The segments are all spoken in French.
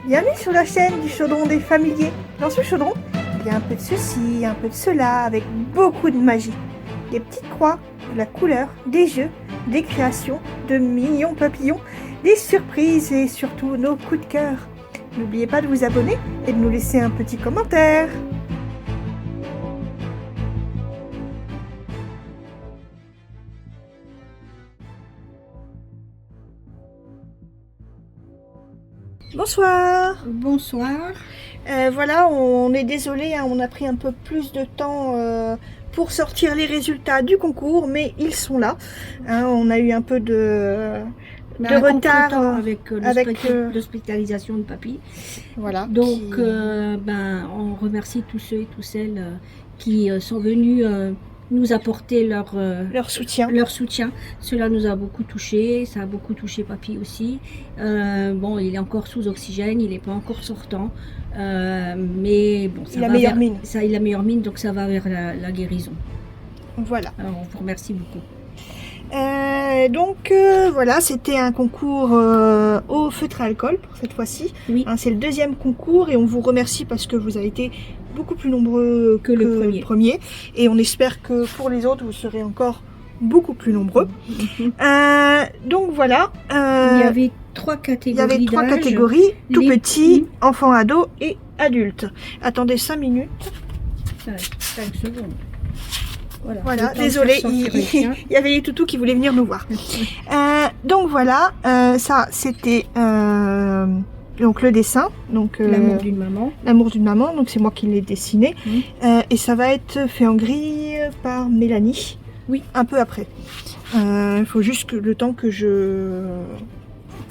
Bienvenue sur la chaîne du chaudron des familiers. Dans ce chaudron, il y a un peu de ceci, un peu de cela, avec beaucoup de magie. Des petites croix, de la couleur, des jeux, des créations, de mignons papillons, des surprises et surtout nos coups de cœur. N'oubliez pas de vous abonner et de nous laisser un petit commentaire. Bonsoir. Bonsoir. Voilà, on est désolé, hein, on a pris un peu plus de temps pour sortir les résultats du concours, mais ils sont là. Hein, on a eu un peu de retard avec l'hospitalisation de papy. Voilà. Donc, on remercie tous ceux et toutes celles qui sont venus nous apporter leur soutien. Cela nous a beaucoup touché, ça a beaucoup touché papy aussi. Bon, il est encore sous oxygène, il n'est pas encore sortant, mais bon, il a meilleure mine. Ça, il a meilleure mine, donc ça va vers la guérison. Voilà. Alors, on vous remercie beaucoup. Voilà, c'était un concours au feutre à alcool pour cette fois-ci. Oui. Hein, c'est le deuxième concours et on vous remercie parce que vous avez été beaucoup plus nombreux que le premier. Et on espère que pour les autres, vous serez encore beaucoup plus nombreux. Donc voilà. Il y avait trois catégories. Tout petits, enfants, ados et adultes. Attendez 5 minutes. 5 secondes. Voilà, désolé, il y avait les toutous qui voulaient venir nous voir. Donc voilà, ça c'était donc le dessin, donc l'amour d'une maman. L'amour d'une maman, donc c'est moi qui l'ai dessiné, et ça va être fait en gris par Mélanie. Oui, un peu après. Il faut juste le temps que je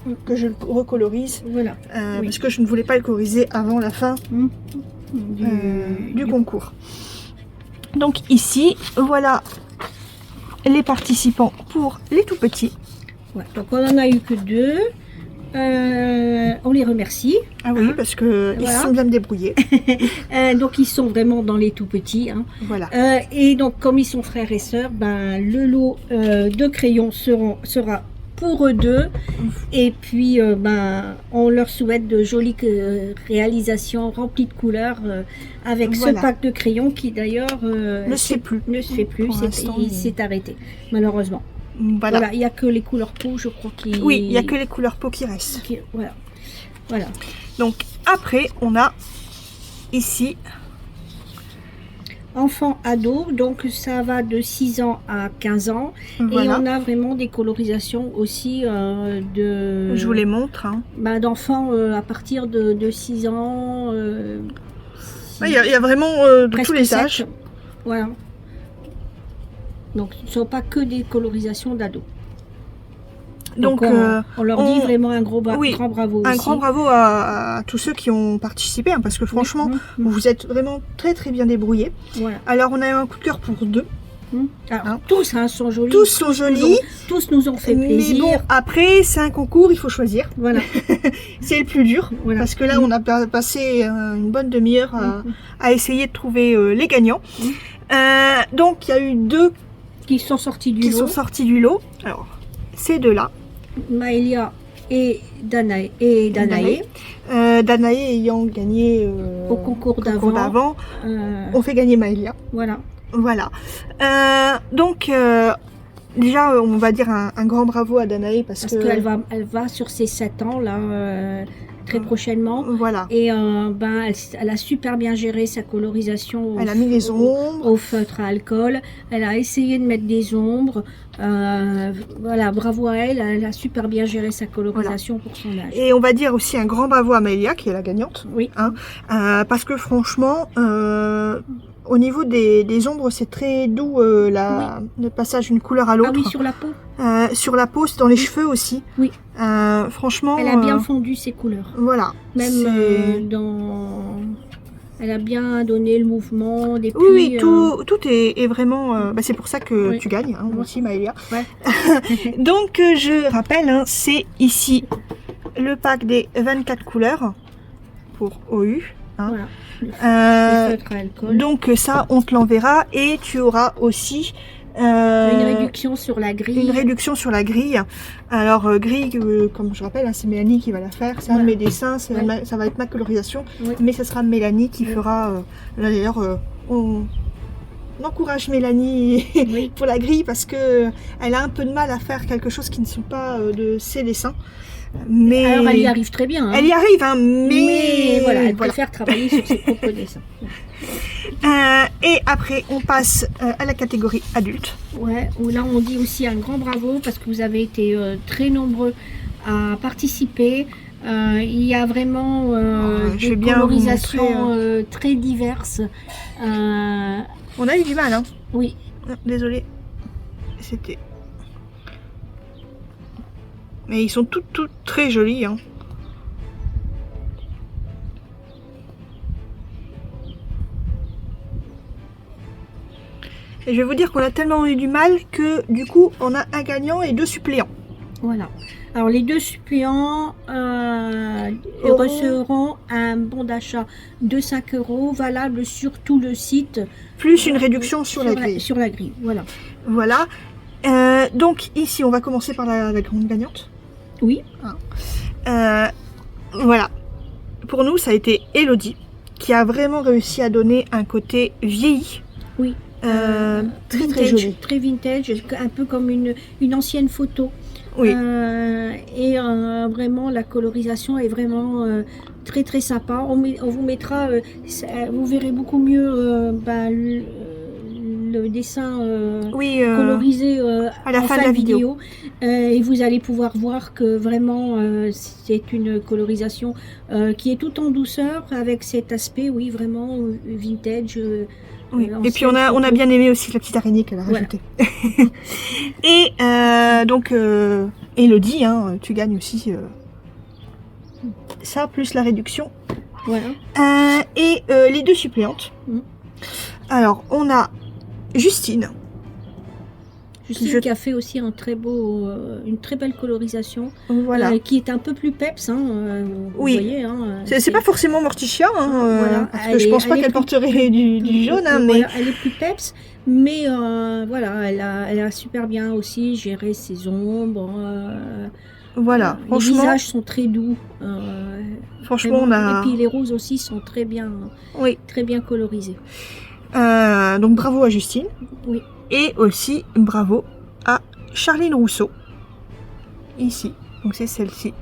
le recolorise. Voilà. Parce que je ne voulais pas le coloriser avant la fin du concours. Donc ici, voilà les participants pour les tout petits. Ouais, donc on n'en a eu que 2. On les remercie. Ah oui, parce que ils se sont bien débrouillés. Donc ils sont vraiment dans les tout petits. Hein. Voilà. Et donc comme ils sont frères et sœurs, le lot de crayons sera pour eux deux. Et puis on leur souhaite de jolies réalisations remplies de couleurs avec ce pack de crayons qui d'ailleurs ne se fait plus. Il s'est arrêté malheureusement. Voilà, il n'y a que les couleurs peau, je crois. Oui, il n'y a que les couleurs peau qui restent. Voilà. Donc après, on a ici enfant ado, donc ça va de 6 ans à 15 ans. Voilà. Et on a vraiment des colorisations aussi de... Je vous les montre. Hein. D'enfants à partir de 6 ans. Il y a vraiment de tous les 7. âges. Voilà. Donc ce ne sont pas que des colorisations d'ados. Donc on leur dit vraiment un grand bravo. Un grand bravo à tous ceux qui ont participé, hein, parce que franchement, vous êtes vraiment très très bien débrouillés. Voilà. Alors on a eu un coup de cœur pour 2. Alors, tous sont jolis. Tous sont jolis. Tous nous ont fait plaisir. Mais bon, après c'est un concours, il faut choisir. Voilà. C'est le plus dur, parce que là on a passé une bonne demi-heure à essayer de trouver les gagnants. Donc il y a eu 2 qui sont sortis du lot. Alors, ces 2-là. Maëlia et Danae. Danae ayant gagné au concours d'avant. On fait gagner Maëlia. Voilà. Donc, déjà, on va dire un grand bravo à Danae parce qu'elle va sur ses 7 ans, là... très prochainement. Voilà. Et elle a super bien géré sa colorisation. Elle a mis les ombres au feutre à alcool. Elle a essayé de mettre des ombres. Voilà, bravo à elle. Elle a super bien géré sa colorisation pour son âge. Et on va dire aussi un grand bravo à Maëlia qui est la gagnante. Oui. Hein, parce que franchement, au niveau des ombres, c'est très doux le passage d'une couleur à l'autre. Ah oui, sur la peau. Sur la peau, c'est dans les cheveux aussi. Oui. Franchement. Elle a bien fondu ses couleurs. Voilà. Même elle a bien donné le mouvement des plis. Oui, tout est vraiment... c'est pour ça que tu gagnes, hein, moi aussi, Maëlia. Ouais. Donc, je rappelle, hein, c'est ici le pack des 24 couleurs pour OU. Hein. Voilà. Le feutre à alcool. Donc ça, on te l'enverra et tu auras aussi Une réduction sur la grille. Une réduction sur la grille. Alors, grille, comme je rappelle, hein, c'est Mélanie qui va la faire. C'est un de mes dessins, ça va être ma colorisation. Mais ce sera Mélanie qui fera... là, d'ailleurs, on encourage Mélanie pour la grille parce que elle a un peu de mal à faire quelque chose qui ne sont pas de ses dessins. Mais alors elle y arrive très bien. Hein. Elle y arrive, hein, mais voilà, elle préfère travailler sur ses propres dessins. Et après, on passe à la catégorie adulte. Ouais, où là on dit aussi un grand bravo parce que vous avez été très nombreux à participer. Il y a vraiment des colorisations très diverses. On a eu du mal, hein. Oui. Désolée. C'était... Mais ils sont toutes très jolies, hein. Et je vais vous dire qu'on a tellement eu du mal que du coup on a un gagnant et 2 suppléants. Voilà. Alors les 2 suppléants recevront un bon d'achat de 5 € valable sur tout le site. Plus une réduction sur la grille. Sur la grille, voilà. Voilà. Donc ici on va commencer par la grande gagnante. Oui. Voilà. Pour nous ça a été Elodie qui a vraiment réussi à donner un côté vieilli. Oui. Très joli. Très vintage, un peu comme une ancienne photo. Oui. Et vraiment la colorisation est vraiment très très sympa. On vous mettra, vous verrez beaucoup mieux le dessin colorisé à la fin de la vidéo. Et vous allez pouvoir voir que vraiment c'est une colorisation qui est tout en douceur avec cet aspect, oui, vraiment vintage. Oui. Et puis on a bien aimé aussi la petite araignée qu'elle a rajoutée. Et donc Elodie, hein, tu gagnes aussi ça plus la réduction. Voilà. Et les 2 suppléantes. Alors on a Justine qui a fait aussi un très beau, une très belle colorisation, voilà. Qui est un peu plus peps, hein, vous voyez. Hein, c'est pas forcément Morticia, hein, voilà. parce que je pense pas qu'elle porterait du jaune, hein, mais voilà, elle est plus peps, mais voilà, elle a super bien aussi géré ses ombres. Voilà, franchement, les visages sont très doux. Franchement, on a... Et puis les roses aussi sont très bien colorisées. Donc bravo à Justine. Oui. Et aussi bravo à Charline Rousseau. Ici. Donc c'est celle-ci.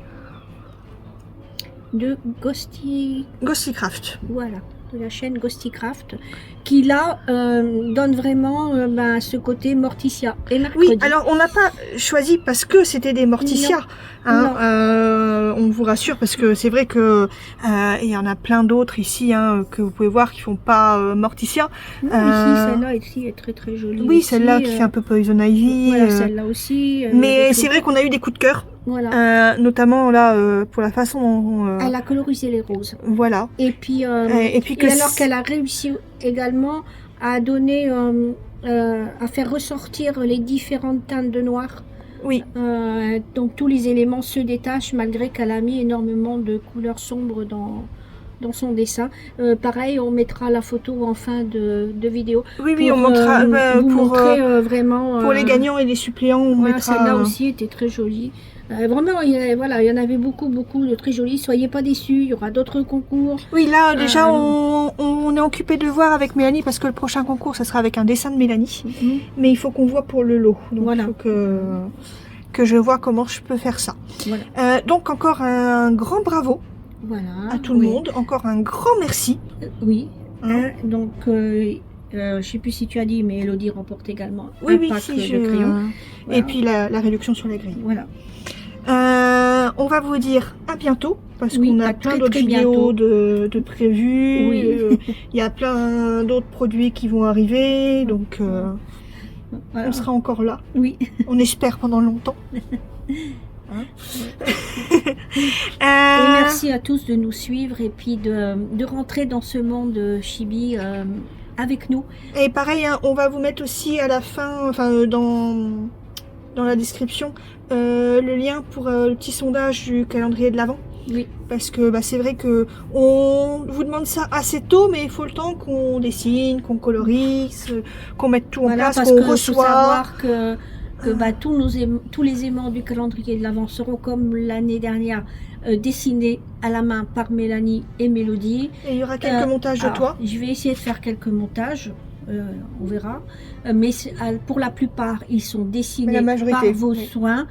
De Ghostycraft. Voilà. De la chaîne Ghostycraft. Qui là donne vraiment ce côté Morticia. Et mercredi. Oui, alors on n'a pas choisi parce que c'était des Morticia. Hein, on vous rassure parce que c'est vrai que il y en a plein d'autres ici, hein, que vous pouvez voir qui font pas Morticia. Ici, celle-là ici est très très jolie. Oui, celle-là qui fait un peu Poison Ivy. Voilà, celle-là aussi. Mais c'est vrai qu'on a eu des coups de cœur. Voilà. Notamment là pour la façon dont elle a colorisé les roses. Voilà. Et puis alors qu'elle a réussi également à donner à faire ressortir les différentes teintes de noir. Oui. Donc tous les éléments se détachent malgré qu'elle a mis énormément de couleurs sombres dans son dessin. Pareil, on mettra la photo en fin de vidéo. Oui, on montrera montrer vraiment pour les gagnants et les suppléants. On mettra... Celle-là aussi était très jolie. Vraiment, il y en avait beaucoup de très jolis. Soyez pas déçus, il y aura d'autres concours. Oui, là déjà on est occupé de voir avec Mélanie parce que le prochain concours ça sera avec un dessin de Mélanie. Mais il faut qu'on voit pour le lot. Donc il faut que je vois comment je peux faire ça. Voilà. Donc encore un grand bravo à tout le monde. Encore un grand merci. Oui. Donc je sais plus si tu as dit, mais Elodie remporte également un pack de crayons. Et puis la réduction sur la grille. Voilà. On va vous dire à bientôt parce qu'on a plein d'autres vidéos de prévues. Il y a plein d'autres produits qui vont arriver, donc on sera encore là. Oui. On espère pendant longtemps. Et merci à tous de nous suivre et puis de rentrer dans ce monde Chibi avec nous. Et pareil, hein, on va vous mettre aussi à la fin, enfin dans la description, le lien pour le petit sondage du calendrier de l'Avent. Oui. Parce que c'est vrai que on vous demande ça assez tôt, mais il faut le temps qu'on dessine, qu'on colorise, qu'on mette tout en place, parce qu'on que reçoit. faut savoir que tous les aimants du calendrier de l'Avent seront comme l'année dernière dessinés à la main par Mélanie et Mélodie. Et il y aura quelques montages de toi. Je vais essayer de faire quelques montages. On verra. Mais pour la plupart, ils sont dessinés par vos soins,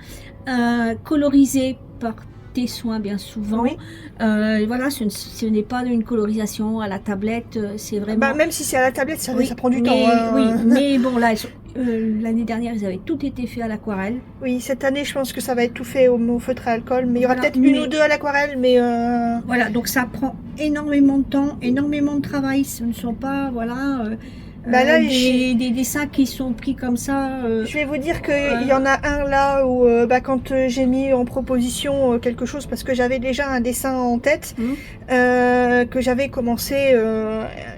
colorisés par tes soins bien souvent. Oui. Voilà, ce n'est pas une colorisation à la tablette, c'est vraiment... même si c'est à la tablette, ça prend du temps. Oui, mais bon, là, l'année dernière, ils avaient tout été fait à l'aquarelle. Oui, cette année, je pense que ça va être tout fait au feutre à alcool, mais il y aura peut-être une ou deux à l'aquarelle, mais... Voilà, donc ça prend énormément de temps, énormément de travail, ce ne sont pas, voilà... là, des dessins qui sont pris comme ça. Je vais vous dire qu'il y en a un là où quand j'ai mis en proposition quelque chose, parce que j'avais déjà un dessin en tête, que j'avais commencé,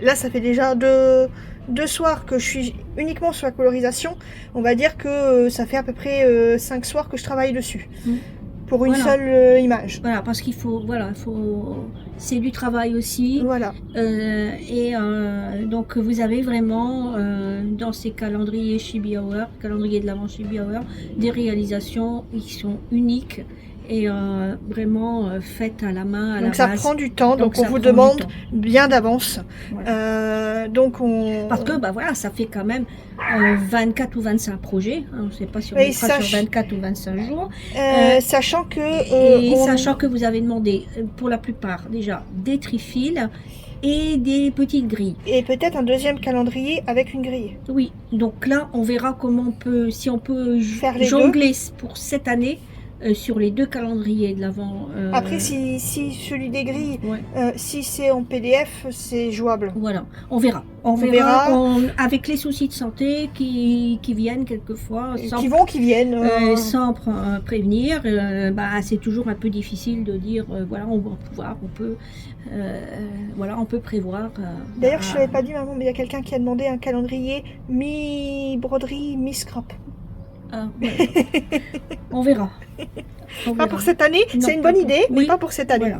là ça fait déjà deux soirs que je suis uniquement sur la colorisation. On va dire que ça fait à peu près 5 soirs que je travaille dessus. Pour une seule image. Voilà, parce qu'il faut, c'est du travail aussi. Voilà. Donc vous avez vraiment dans ces calendriers Chibi Hour, calendrier de l'Avent Chibi Hour, des réalisations qui sont uniques et vraiment faites à la main, à donc la base. Ça prend du temps, donc on vous demande bien d'avance. Voilà. Parce que ça fait quand même 24 ou 25 projets, on ne sait pas si on est sur 24 ou 25 jours. Sachant que... sachant que vous avez demandé pour la plupart déjà des trifils et des petites grilles. Et peut-être un deuxième calendrier avec une grille. Oui, donc là on verra comment si on peut jongler pour cette année. Sur les deux calendriers de l'Avent. Après, si celui des grilles, si c'est en PDF, c'est jouable. Voilà, on verra. On verra. Avec les soucis de santé qui viennent quelquefois. Qui viennent. Sans prévenir, c'est toujours un peu difficile de dire, on va pouvoir, on peut prévoir. D'ailleurs, je ne l'avais pas dit, maman, mais il y a quelqu'un qui a demandé un calendrier mi-broderie, mi-scrap. On verra. Pas pour cette année, c'est une bonne idée, mais pas pour cette année.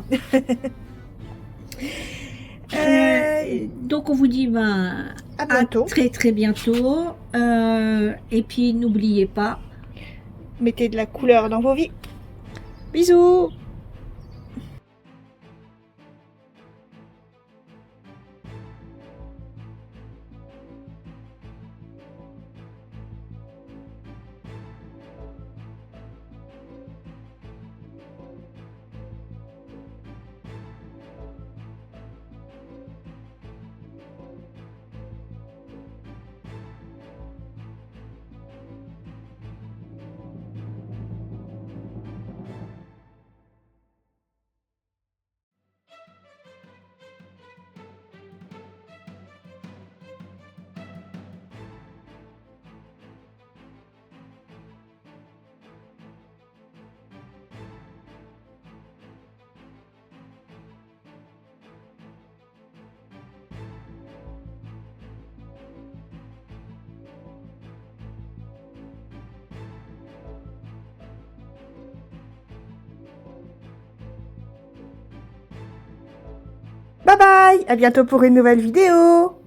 Voilà. Donc on vous dit à bientôt. Très très bientôt. Et puis n'oubliez pas, mettez de la couleur dans vos vies. Bisous. Bye bye, à bientôt pour une nouvelle vidéo.